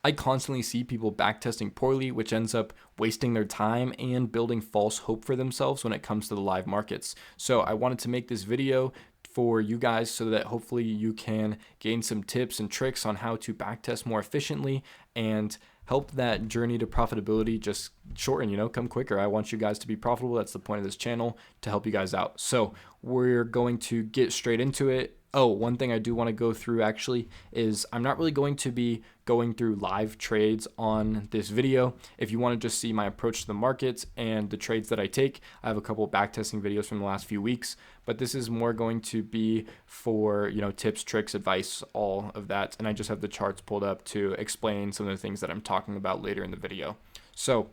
I constantly see people backtesting poorly, which ends up wasting their time and building false hope for themselves when it comes to the live markets. So I wanted to make this video for you guys so that hopefully you can gain some tips and tricks on how to backtest more efficiently and help that journey to profitability just shorten, come quicker. I want you guys to be profitable. That's the point of this channel, to help you guys out. So we're going to get straight into it. Oh, one thing I do want to go through actually is I'm not really going to be going through live trades on this video. If you want to just see my approach to the markets and the trades that I take, I have a couple of backtesting videos from the last few weeks, but this is more going to be for, tips, tricks, advice, all of that. And I just have the charts pulled up to explain some of the things that I'm talking about later in the video. So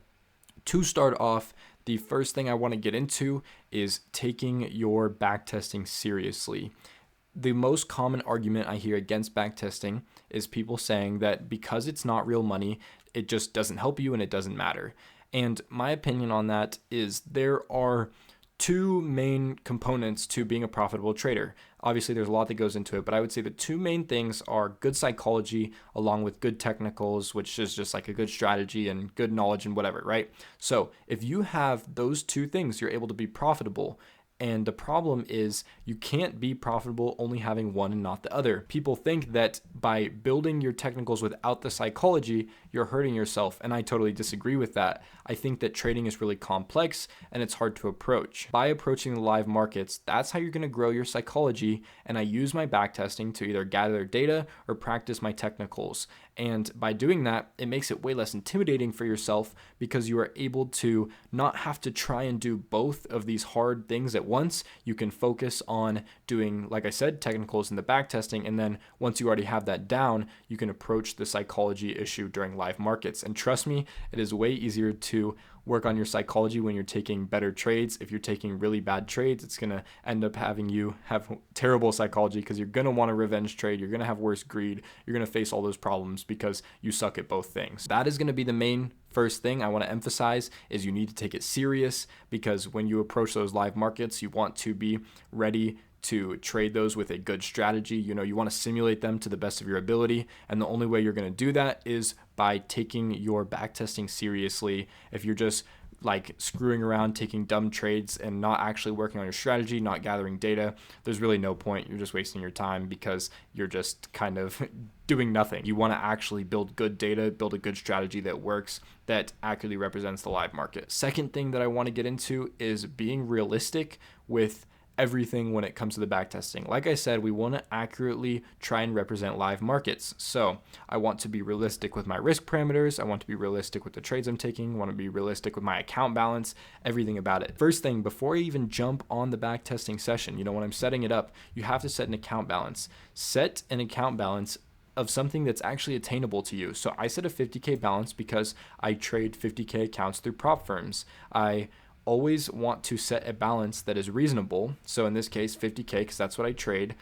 to start off, the first thing I want to get into is taking your backtesting seriously. The most common argument I hear against backtesting is people saying that because it's not real money, it just doesn't help you and it doesn't matter. And my opinion on that is there are two main components to being a profitable trader. Obviously, there's a lot that goes into it, but I would say the two main things are good psychology along with good technicals, which is just like a good strategy and good knowledge and whatever, right? So if you have those two things, you're able to be profitable. And the problem is you can't be profitable only having one and not the other. People think that by building your technicals without the psychology, you're hurting yourself. And I totally disagree with that. I think that trading is really complex and it's hard to approach. By approaching the live markets, that's how you're going to grow your psychology. And I use my backtesting to either gather data or practice my technicals. And by doing that, it makes it way less intimidating for yourself because you are able to not have to try and do both of these hard things at once. You can focus on doing, like I said, technicals and the backtesting. And then once you already have that down, you can approach the psychology issue during live markets. And trust me, it is way easier to work on your psychology when you're taking better trades. If you're taking really bad trades, it's going to end up having you have terrible psychology because you're going to want a revenge trade. You're going to have worse greed. You're going to face all those problems because you suck at both things. That is going to be the main first thing I want to emphasize is you need to take it serious because when you approach those live markets, you want to be ready to trade those with a good strategy. You want to simulate them to the best of your ability. And the only way you're going to do that is by taking your backtesting seriously. If you're just like screwing around, taking dumb trades and not actually working on your strategy, not gathering data, there's really no point. You're just wasting your time because you're just kind of doing nothing. You want to actually build good data, build a good strategy that works, that accurately represents the live market. Second thing that I want to get into is being realistic with everything when it comes to the backtesting. Like I said, we want to accurately try and represent live markets. So I want to be realistic with my risk parameters. I want to be realistic with the trades I'm taking. I want to be realistic with my account balance, everything about it. First thing, before I even jump on the backtesting session, when I'm setting it up, you have to set an account balance. Set an account balance of something that's actually attainable to you. So I set a 50K balance because I trade 50K accounts through prop firms. I always want to set a balance that is reasonable. So in this case, 50K, because that's what I trade.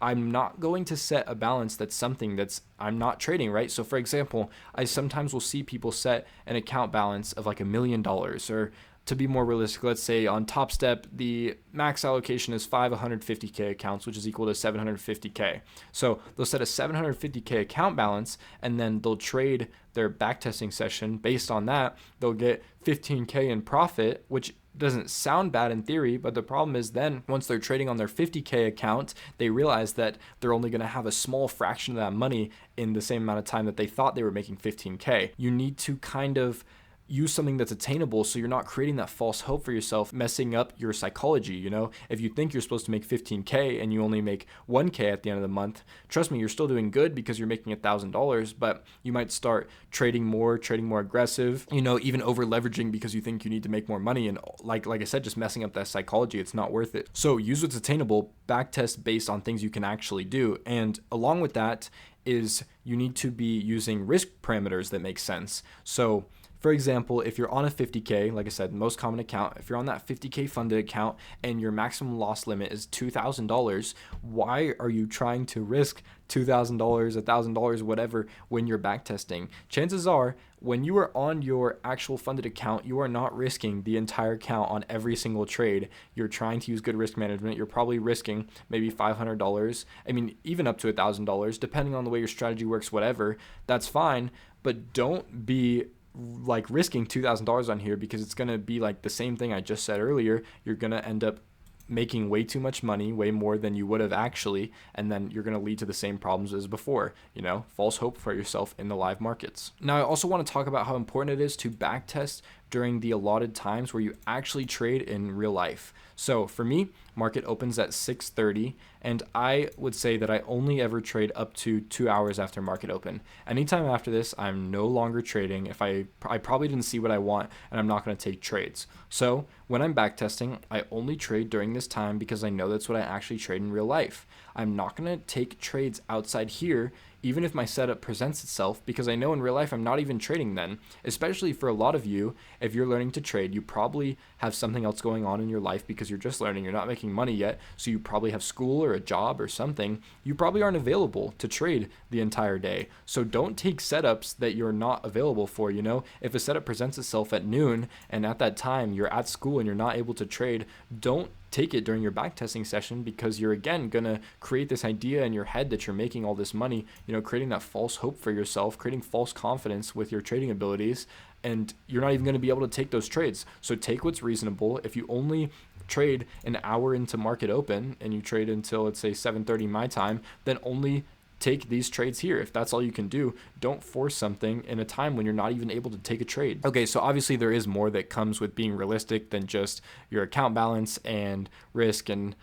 I'm not going to set a balance that's something that's I'm not trading, right? So for example, I sometimes will see people set an account balance of like $1 million, or to be more realistic, let's say on Top Step, the max allocation is 550K accounts, which is equal to 750K. So they'll set a 750K account balance and then they'll trade their backtesting session based on that. They'll get 15K in profit, which doesn't sound bad in theory, but the problem is then once they're trading on their 50K account, they realize that they're only going to have a small fraction of that money in the same amount of time that they thought they were making 15K. You need to kind of use something that's attainable so you're not creating that false hope for yourself, messing up your psychology. If you think you're supposed to make 15K and you only make 1K at the end of the month, trust me, you're still doing good because you're making $1,000, but you might start trading more aggressive, even over leveraging because you think you need to make more money. And like I said, just messing up that psychology, it's not worth it. So use what's attainable, backtest based on things you can actually do. And along with that is you need to be using risk parameters that make sense. So for example, if you're on a 50K, like I said, most common account, if you're on that 50K funded account and your maximum loss limit is $2,000, why are you trying to risk $2,000, $1,000, whatever, when you're backtesting? Chances are, when you are on your actual funded account, you are not risking the entire account on every single trade. You're trying to use good risk management. You're probably risking maybe $500. I mean, even up to $1,000, depending on the way your strategy works, whatever, that's fine. But don't be like risking $2,000 on here, because it's going to be like the same thing I just said earlier. You're going to end up making way too much money, way more than you would have actually, and then you're going to lead to the same problems as before, false hope for yourself in the live markets. Now, I also want to talk about how important it is to backtest during the allotted times where you actually trade in real life. So for me, market opens at 6:30, and I would say that I only ever trade up to 2 hours after market open. Anytime after this, I'm no longer trading. If I probably didn't see what I want, and I'm not going to take trades. So when I'm backtesting, I only trade during this time because I know that's what I actually trade in real life. I'm not going to take trades outside here, even if my setup presents itself, because I know in real life I'm not even trading then. Especially for a lot of you, if you're learning to trade, you probably have something else going on in your life because you're just learning, you're not making money yet, so you probably have school or a job or something. You probably aren't available to trade the entire day. So don't take setups that you're not available for. If a setup presents itself at noon and at that time you're at school and you're not able to trade, don't take it during your backtesting session, because you're again going to create this idea in your head that you're making all this money, creating that false hope for yourself, creating false confidence with your trading abilities, and you're not even going to be able to take those trades. So take what's reasonable. If you only trade an hour into market open and you trade until, let's say, 7:30 my time, then only take these trades here. If that's all you can do, don't force something in a time when you're not even able to take a trade. Okay, so obviously there is more that comes with being realistic than just your account balance and risk and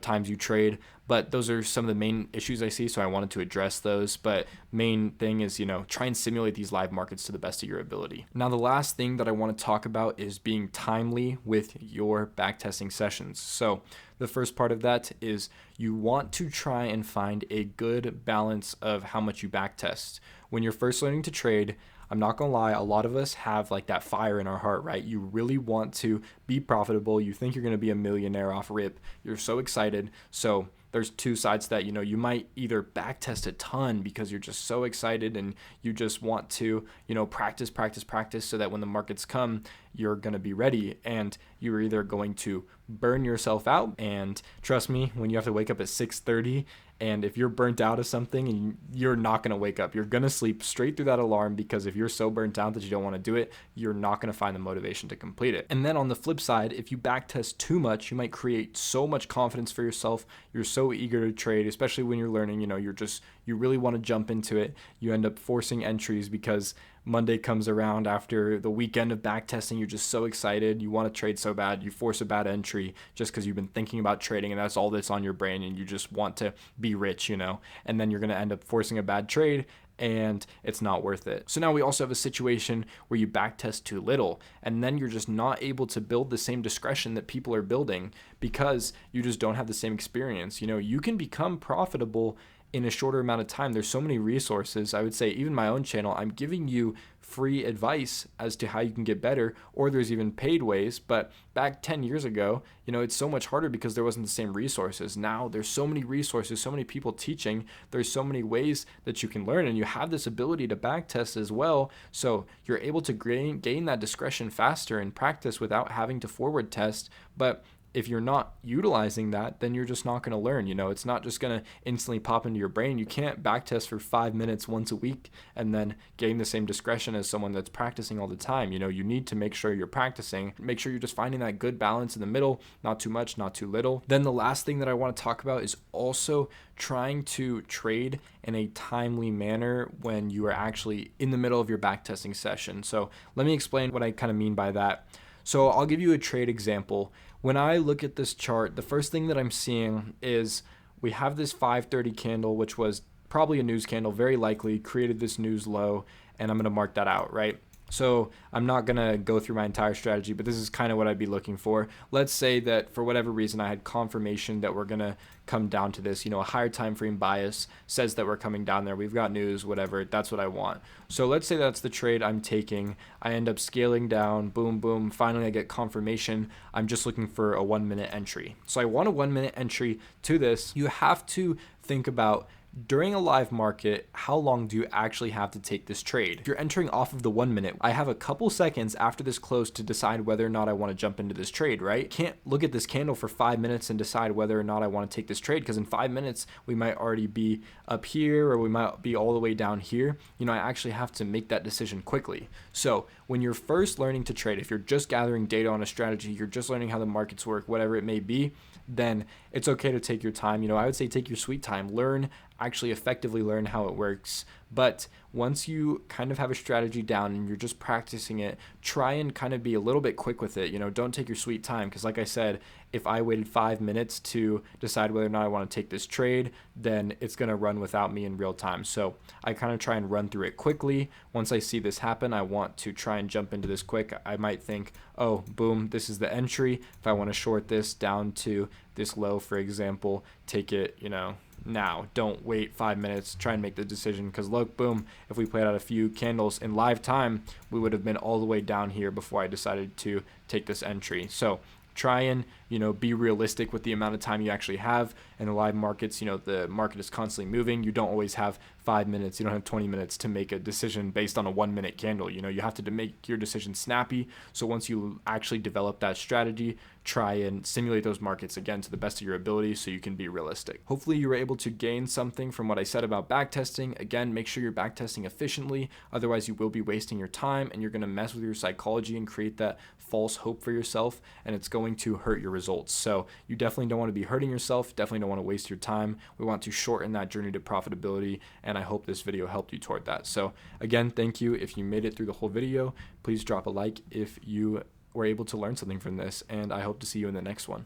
times you trade, but those are some of the main issues I see, so I wanted to address those. But main thing is, try and simulate these live markets to the best of your ability. Now, the last thing that I want to talk about is being timely with your backtesting sessions. So the first part of that is you want to try and find a good balance of how much you backtest. When you're first learning to trade, I'm not gonna lie, a lot of us have like that fire in our heart, right? You really want to be profitable. You think you're gonna be a millionaire off rip. You're so excited. So there's two sides to that. You might either backtest a ton because you're just so excited and you just want to, practice so that when the markets come, you're going to be ready, and you're either going to burn yourself out. And trust me, when you have to wake up at 6:30, and if you're burnt out of something and you're not going to wake up, you're going to sleep straight through that alarm, because if you're so burnt out that you don't want to do it, you're not going to find the motivation to complete it. And then on the flip side, if you backtest too much, you might create so much confidence for yourself. You're so eager to trade, especially when you're learning, you really want to jump into it. You end up forcing entries because Monday comes around after the weekend of backtesting. You're just so excited. You want to trade so bad. You force a bad entry just because you've been thinking about trading, and that's all that's on your brain, and you just want to be rich, and then you're going to end up forcing a bad trade, and it's not worth it. So now we also have a situation where you backtest too little, and then you're just not able to build the same discretion that people are building because you just don't have the same experience. You can become profitable in a shorter amount of time. There's so many resources. I would say even my own channel, I'm giving you free advice as to how you can get better, or there's even paid ways. But back 10 years ago, it's so much harder because there wasn't the same resources. Now there's so many resources, so many people teaching, there's so many ways that you can learn, and you have this ability to backtest as well. So you're able to gain that discretion faster and practice without having to forward test. But if you're not utilizing that, then you're just not going to learn. It's not just going to instantly pop into your brain. You can't backtest for 5 minutes once a week and then gain the same discretion as someone that's practicing all the time. You need to make sure you're practicing, make sure you're just finding that good balance in the middle, not too much, not too little. Then the last thing that I want to talk about is also trying to trade in a timely manner when you are actually in the middle of your backtesting session. So let me explain what I kind of mean by that. So I'll give you a trade example. When I look at this chart, the first thing that I'm seeing is we have this 5:30 candle, which was probably a news candle, very likely created this news low, and I'm going to mark that out, right? So I'm not going to go through my entire strategy, but this is kind of what I'd be looking for. Let's say that for whatever reason I had confirmation that we're going to come down to this, a higher time frame bias says that we're coming down there. We've got news, whatever. That's what I want. So let's say that's the trade I'm taking. I end up scaling down, boom, boom. Finally, I get confirmation. I'm just looking for a 1 minute entry. So I want a 1 minute entry to this. You have to think about, during a live market, how long do you actually have to take this trade? If you're entering off of the 1 minute, I have a couple seconds after this close to decide whether or not I want to jump into this trade, right? Can't look at this candle for 5 minutes and decide whether or not I want to take this trade, because in 5 minutes, we might already be up here or we might be all the way down here. I actually have to make that decision quickly. So when you're first learning to trade, if you're just gathering data on a strategy, you're just learning how the markets work, whatever it may be, then it's okay to take your time. I would say take your sweet time, actually effectively learn how it works. But once you kind of have a strategy down and you're just practicing it, try and kind of be a little bit quick with it. Don't take your sweet time, because like I said, if I waited 5 minutes to decide whether or not I want to take this trade, then it's going to run without me in real time. So I kind of try and run through it quickly. Once I see this happen, I want to try and jump into this quick. I might think, oh, boom, this is the entry. If I want to short this down to this low, for example, take it, now. Don't wait 5 minutes, try and make the decision, because look, boom, if we played out a few candles in live time, we would have been all the way down here before I decided to take this entry. So try and be realistic with the amount of time you actually have. In the live markets, the market is constantly moving. You don't always have 5 minutes, you don't have 20 minutes to make a decision based on a 1 minute candle. You have to make your decision snappy. So once you actually develop that strategy, try and simulate those markets again to the best of your ability so you can be realistic. Hopefully you were able to gain something from what I said about backtesting. Again, make sure you're backtesting efficiently, otherwise you will be wasting your time and you're going to mess with your psychology and create that false hope for yourself, and it's going to hurt your results. So you definitely don't want to be hurting yourself, definitely don't want to waste your time. We want to shorten that journey to profitability, and I hope this video helped you toward that. So again, thank you. If you made it through the whole video, please drop a like if you were able to learn something from this, and I hope to see you in the next one.